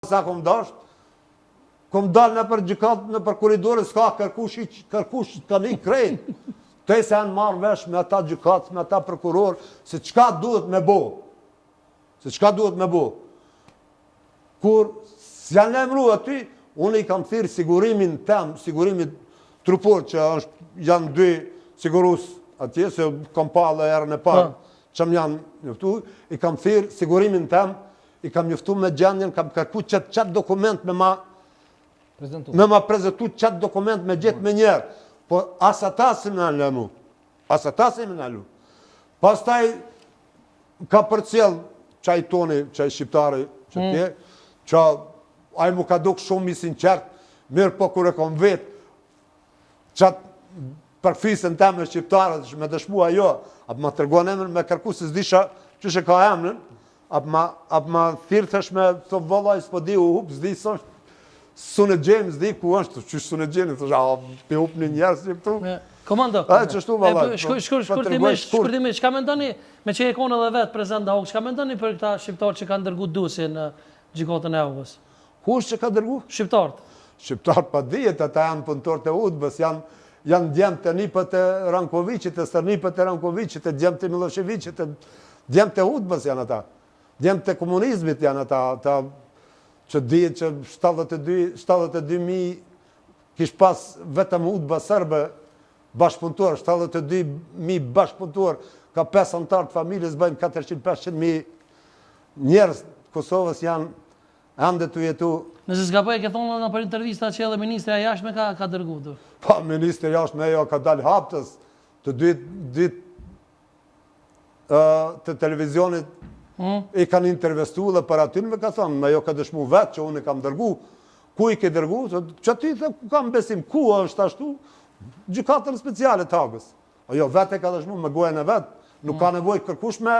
sa kom dasht, kom dal në për gjykat, në për koridore, s'ka kërkush të një krejt. Te se janë marrë vesh me ata gjykat, me ata prokuror, se qka duhet me bo. Kur s'janë lemru aty, unë i kam thirë sigurimin tem, sigurimin trupor, që janë dy sigurus atje, se kam pa dhe erën e parë, që më janë njëftu, i kam thirë sigurimin tem, i kam njëftu me gjendjen, kam kërku qëtë dokument me ma prezentu qëtë dokument me gjithë me njerë. Po asa ta si me në lemu. Pastaj ka për cilë qaj toni, qaj shqiptari që tje, që aj mu ka duk shumë i sinqert, mirë po kure kom vetë, qatë përfisën tem e shqiptarët, me dëshmu ajo, apë ma tërguan emrin me kërku se zdisha që shë ka emrin, apë ma thirëthesh me të vëllaj, s'po di u hupë, zdi sështë, sunë gjemë, zdi ku është, që sunë gjemë, thështë, pe hupë një njerës një këtu. Komando, shkurtimisht, ka mendoni, me që e konë edhe vetë prezent da shka mendoni për këta shqiptarë që kanë dërgu dusi në gjykatën e Augës? Kush që ka dërgu? Shqiptarët. Shqiptarët pa dijet, ata janë punëtor të udbës, janë djemë të nipët e Rankovicit, e stërnipët e Rankovicit, e djemë të Miloševiqit, e djemë të udbës janë ata. Djemë të komunizmit janë ata, që dijet që 72.000 kish pas vetëm udba sërbe bashkëpunëtor, 72.000 bashkëpunëtor, ka 5 antarë të familjes, bëjnë 400-500.000 njerës Kosovës janë ende të jetu. Nëse s'ka po e ke thonë në për intervista që edhe ministri a jashme ka dërgu të? Pa, ministri jashme jo ka dalë haptës të dytë të televizionit i kanë intervestu dhe për atynë me ka thonë, me jo ka dëshmu vetë që unë i kam dërgu. Ku i ke dërgu? Që ty dhe ku kam besim, ku është ashtu? Gjykatën speciale të Hagës. Jo, vetë e ka dëshmu me gojën e vetë. Nuk ka nevoj kërkush me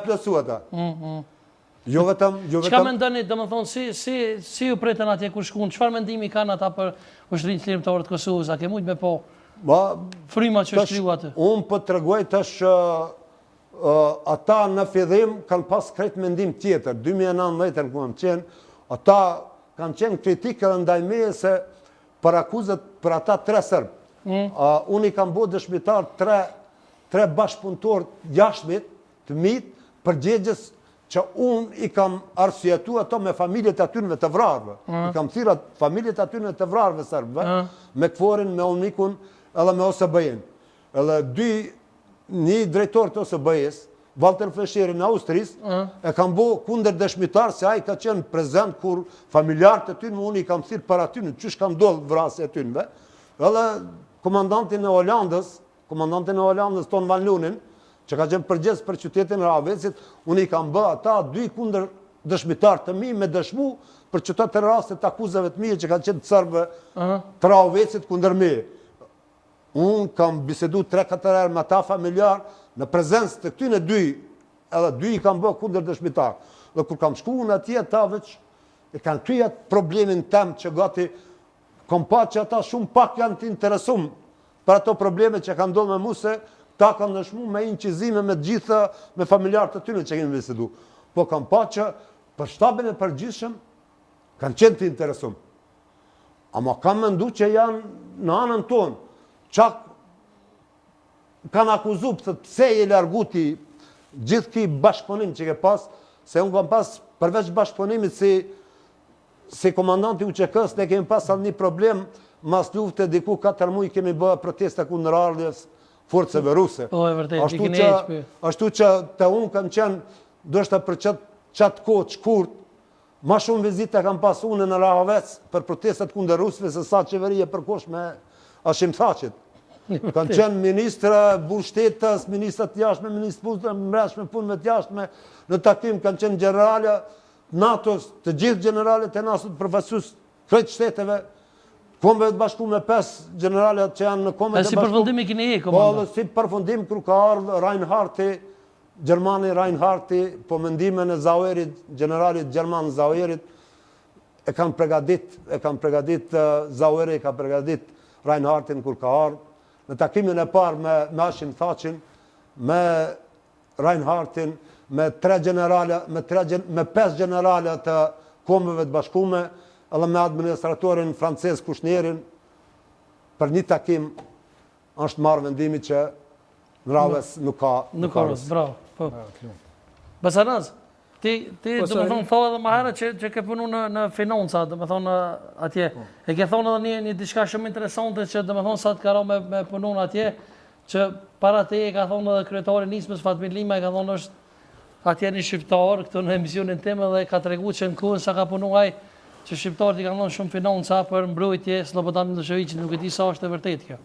plësu ata. Jo vetëm... Qka me ndëni, dhe më thonë, si ju pretën atje kur shkun, qëfar mendimi kanë ata për ushtërinë qlirimtare të Kosovës, a ke mujtë me po frima që shtriu atë? Unë për të reguaj tash ata në fillim kanë pas krejt mendim tjetër, 2019 ku më qenë, ata kanë qenë kritikë edhe ndaj meje se për akuzët për ata 3 Sërbë. Unë i kam bo dëshmitar 3 bashkëpunëtor jashmit të mitë për gjegjes që unë i kam arsjetu ato me familjet atynëve të vrarve. I kam thirat familjet atynëve të vrarve Sërbëve, me Kforin, me Unikun edhe me OSBE-n. Edhe një drejtor të OSBE-s, Walter Flesheri në Austris, e kam bo kunder dëshmitar se a i ka qenë prezent kur familjarët e tynë, unë i kam thirë për atynë, qysh kam dollë vrasë e tynëve. Edhe komandantin e Hollandës, Ton Van Lunin, që ka qenë përgjes për qytetin e Ravecit, unë i kam bë ata 2 kunder dëshmitar të mi me dëshmu për qëta të rastet akuzave të mi që ka qenë Sërbë të Ravecit kunder mi. Unë kam bisedu 3-4 herë me ta familjar në prezencë të këtyne 2, edhe 2 i kam bë kundër dëshmitar. Dhe kur kam shku unë atje, ta veç e kanë kryat problemin tem që gati kom pa që ata shumë pak janë të interesum për ato probleme që kanë ndonë me mu se ta kanë nëshmu me inqizime me gjitha me familjar të tyne që kemi bisedu. Po kam pa që për shtabin e përgjithshëm kanë qenë të interesum. Ama kam mendu që janë në anën tonë. Qak kanë akuzu pëse i larguti gjithë ki bashkëpunim që ke pas, se unë kam pas përveç bashkëpunimit si komandanti UÇK-s, ne kemi pas një problem mas lufte diku 4 muj kemi bërë protesta kundër ardhjes forceve ruse. Ashtu që të unë kam qenë, dështë për qatë kohë shkurt, ma shumë vizite kam pas unë në Rahovec për protestat kundër rusëve se sa qeverie përkosh me Ashim Thaqit. Kanë qenë ministra bushtetës, ministrat jashtme, ministrë mbreshme, punëve të jashtme, në takim kanë qenë generale NATO-s, të gjithë generale të NATO-s përfaqësues krejt shteteve, kombeve të bashku me 5 generale që janë në kombeve të bashku. Si përfundimi kini komando? Po, si përfundim kërë ka ardhë Reinhardti, Gjermani Reinhardti, po mendimin e Zauerit, generalit Gjerman Zauerit, e kanë pregadit Zaueri, e kanë pregadit Reinhardtin kërë ka ardhë. Në takimin e parë me Ashim Thaqin, me Reinhardtin, me 5 generale të Kombeve të Bashkuara edhe me administratorin francez Kushnerin për një takim është marrë vendimi që në Raves nuk ka rës. Bravo. Po. Basanaz, ti do të thonë thua edhe më herët që ke punu në financa, do të thonë atje. E ke thonë edhe një diçka shumë interesante që do të thonë sa të ka me punun atje, që para te e ka thonë edhe kryetari i nismës Fatmir Lima e ka thonë është atje një shqiptar këtu në emisionin tim dhe ka treguar që në kohën sa ka punu ai që shqiptarët i kanë dhënë shumë financa për mbrojtje Slobodan Miloševićit, nuk e di sa është e vërtetë kjo.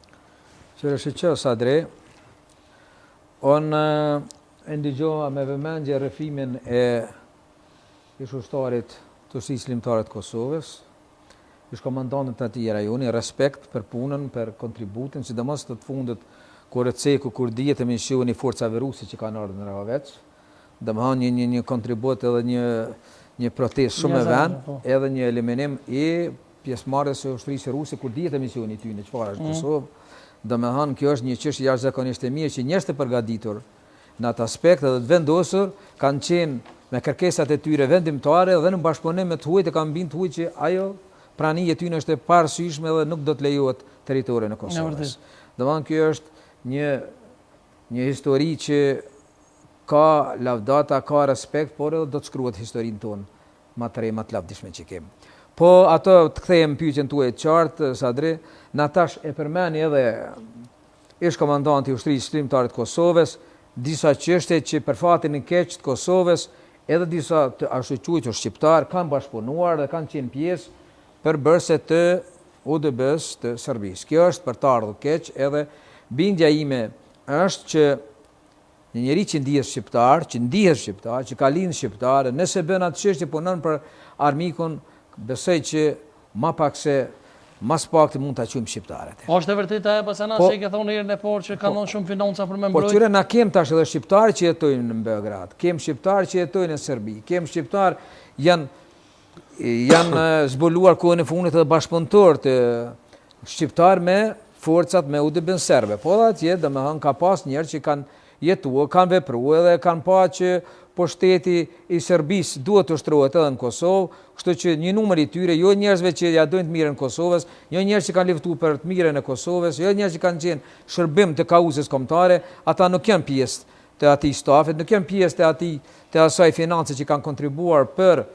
Qërë që Sadre, unë e ndigjoha me vëmendje rrëfimin e ish ushtarit të Islimtarët Kosovës, ish komandantët të atij rajoni, respekt për punën, për kontributin, sidomos të fundit kur e ceku, kur dihet e misioni forcave ruse që kanë ardhur në Ravec, domethënë një kontribut edhe një protestë shumë e vend, edhe një eliminim i pjesëmarrjes së ushtrisë ruse kur dihet e misioni i tyre në çfarë është Kosovë. Domethënë kjo është një çështje jashtëzakonisht e mirë që njerëzit e përgatitur në atë aspekt edhe të vendosur kanë qenë me kërkesat e tyre vendimtare dhe në bashkëpunim me të huajt e kanë bindë të huajt që ajo prania e tyre është e parësyeshme dhe nuk do të lejohet territorin e Kosovës. Domethënë kjo është një histori që ka lavdata, ka respekt, por edhe do të shkruhet historinë tonë më të re, më të lavdishme që kemi. Po ato të kthehem pyetjen tuaj të qartë, Sadri, na tash e përmeni edhe ish komandanti i ushtrisë shkrimtarit Kosovës, disa çështje që për fatin e keq të Kosovës, edhe disa të ashtu quajtur shqiptar kanë bashkëpunuar dhe kanë qenë pjesë për bërse të UDB-s të Serbisë. Kjo është për të ardhur keq, edhe bindja ime është që një njeri që ndihet shqiptar, që ka lind shqiptar, nëse bën atë çështje punon për armikun, besoj që më pak se mas pak të mund ta quajmë shqiptarët. Është e vërtetë ajo Basanaz që ke thonë herën e parë që kanë dhënë shumë financa për me mbrojtje. Po çure na kem tash edhe shqiptarë që jetojnë në Beograd, kem shqiptarë që jetojnë në Serbi, kem shqiptarë janë zbuluar kohën e fundit edhe bashkëpunëtor të shqiptar me forcat me UDB-n serbe. Po edhe atje domethënë ka pas njerëz që kanë jetuar, kanë vepruar edhe kanë pa që pushteti i Serbisë duhet të ushtrohet edhe në Kosovë, kështu që një numër i tyre, jo njerëzve që ja dojnë të mirën e Kosovës, jo njerëz që kanë luftuar për të mirën e Kosovës, jo njerëz që kanë qenë shërbim të kauzës kombëtare, ata nuk janë pjesë të atij stafit, nuk janë pjesë të asaj finance që kanë kontribuar për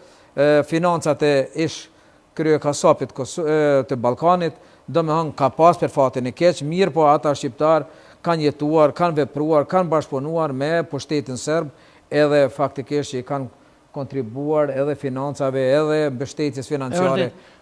financat e ish kryekasapit të Ballkanit, domethënë ka pas për fatin e keq, mirë po ata shqiptar kanë jetuar, kanë vepruar, kanë bashkëpunuar me pushtetin serb, edhe faktikisht që kanë kontribuar edhe financave, edhe mbështetjes financiare